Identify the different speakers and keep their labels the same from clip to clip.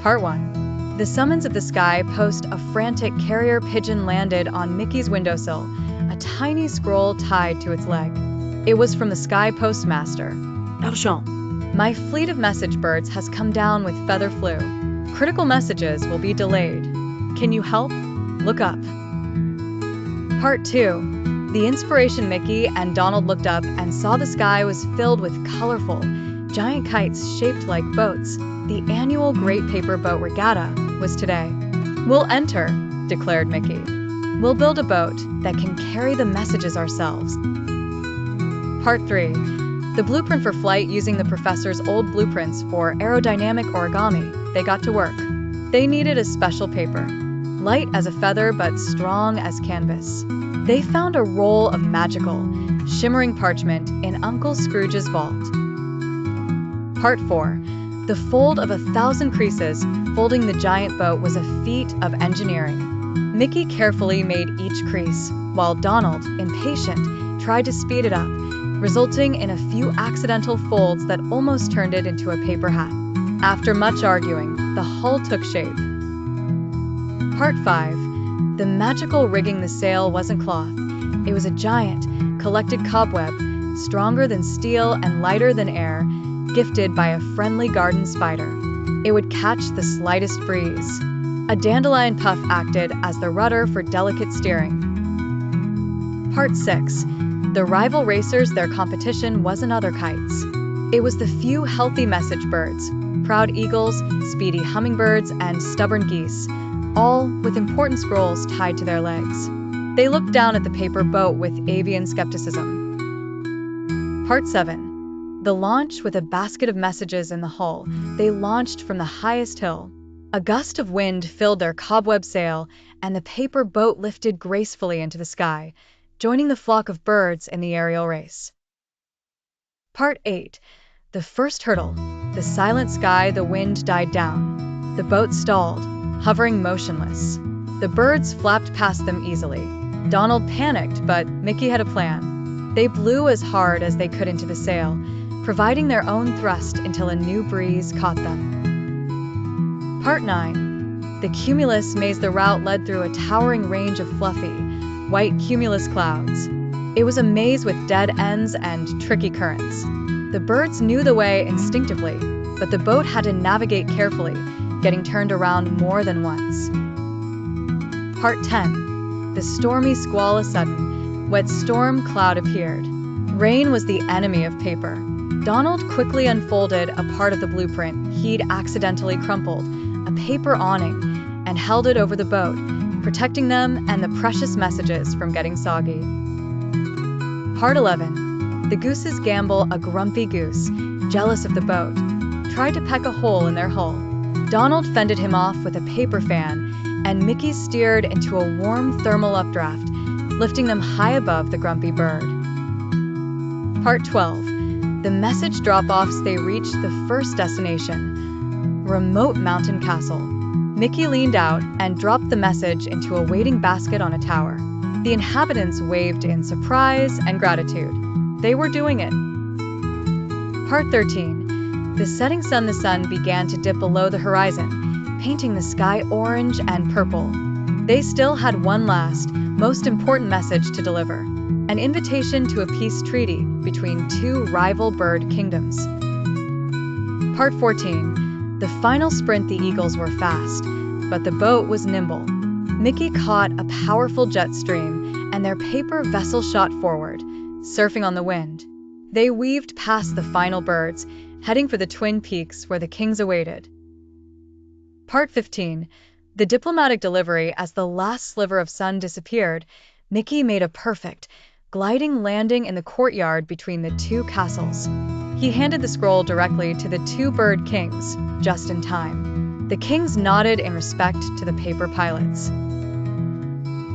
Speaker 1: Part 1. The summons of the sky post. A frantic carrier pigeon landed on Mickey's windowsill, a tiny scroll tied to its leg. It was from the sky postmaster.
Speaker 2: Urgent.
Speaker 1: My fleet of message birds has come down with feather flu. Critical messages will be delayed. Can you help? Look up. Part 2. The inspiration. Mickey and Donald looked up and saw the sky was filled with colorful, giant kites shaped like boats. The annual Great Paper Boat Regatta was today. We'll enter, declared Mickey. We'll build a boat that can carry the messages ourselves. Part 3. The blueprint for flight. Using the professor's old blueprints for aerodynamic origami, they got to work. They needed a special paper, light as a feather but strong as canvas. They found a roll of magical, shimmering parchment in Uncle Scrooge's vault. Part 4. The fold of 1,000 creases. Folding the giant boat was a feat of engineering. Mickey carefully made each crease, while Donald, impatient, tried to speed it up, resulting in a few accidental folds that almost turned it into a paper hat. After much arguing, the hull took shape. Part 5. The magical rigging. The sail wasn't cloth. It was a giant, collected cobweb, stronger than steel and lighter than air, gifted by a friendly garden spider. It would catch the slightest breeze. A dandelion puff acted as the rudder for delicate steering. Part 6. The rival racers. Their competition wasn't other kites. It was the few healthy message birds, proud eagles, speedy hummingbirds, and stubborn geese, all with important scrolls tied to their legs. They looked down at the paper boat with avian skepticism. Part 7. The launch. With a basket of messages in the hull, they launched from the highest hill. A gust of wind filled their cobweb sail, and the paper boat lifted gracefully into the sky, joining the flock of birds in the aerial race. Part 8. The first hurdle. The silent sky. The wind died down. The boat stalled, hovering motionless. The birds flapped past them easily. Donald panicked, but Mickey had a plan. They blew as hard as they could into the sail, providing their own thrust until a new breeze caught them. Part 9. The cumulus maze. The route led through a towering range of fluffy, white cumulus clouds. It was a maze with dead ends and tricky currents. The birds knew the way instinctively, but the boat had to navigate carefully, getting turned around more than once. Part 10. The Stormy Squall. A sudden, wet storm cloud appeared. Rain was the enemy of paper. Donald quickly unfolded a part of the blueprint he'd accidentally crumpled, a paper awning, and held it over the boat, protecting them and the precious messages from getting soggy. Part 11. The Gooses Gamble. A grumpy goose, jealous of the boat, tried to peck a hole in their hull. Donald fended him off with a paper fan, and Mickey steered into a warm thermal updraft, lifting them high above the grumpy bird. Part 12. The Message Dropoffs. They reached the first destination, remote mountain castle. Mickey leaned out and dropped the message into a waiting basket on a tower. The inhabitants waved in surprise and gratitude. They were doing it. Part 13. The setting sun. The sun began to dip below the horizon, painting the sky orange and purple. They still had one last, most important message to deliver. An invitation to a peace treaty between two rival bird kingdoms. Part 14. The final sprint. The eagles were fast, but the boat was nimble. Mickey caught a powerful jet stream, and their paper vessel shot forward, surfing on the wind. They weaved past the final birds, heading for the Twin Peaks where the kings awaited. Part 15. The diplomatic delivery. As the last sliver of sun disappeared, Mickey made a perfect, gliding landing in the courtyard between the two castles. He handed the scroll directly to the two bird kings, just in time. The kings nodded in respect to the paper pilots.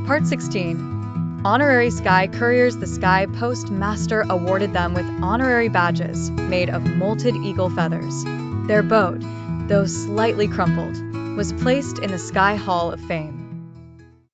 Speaker 1: Part 16. Honorary Sky Couriers. The Sky Postmaster awarded them with honorary badges made of molted eagle feathers. Their boat, though slightly crumpled, was placed in the Sky Hall of Fame.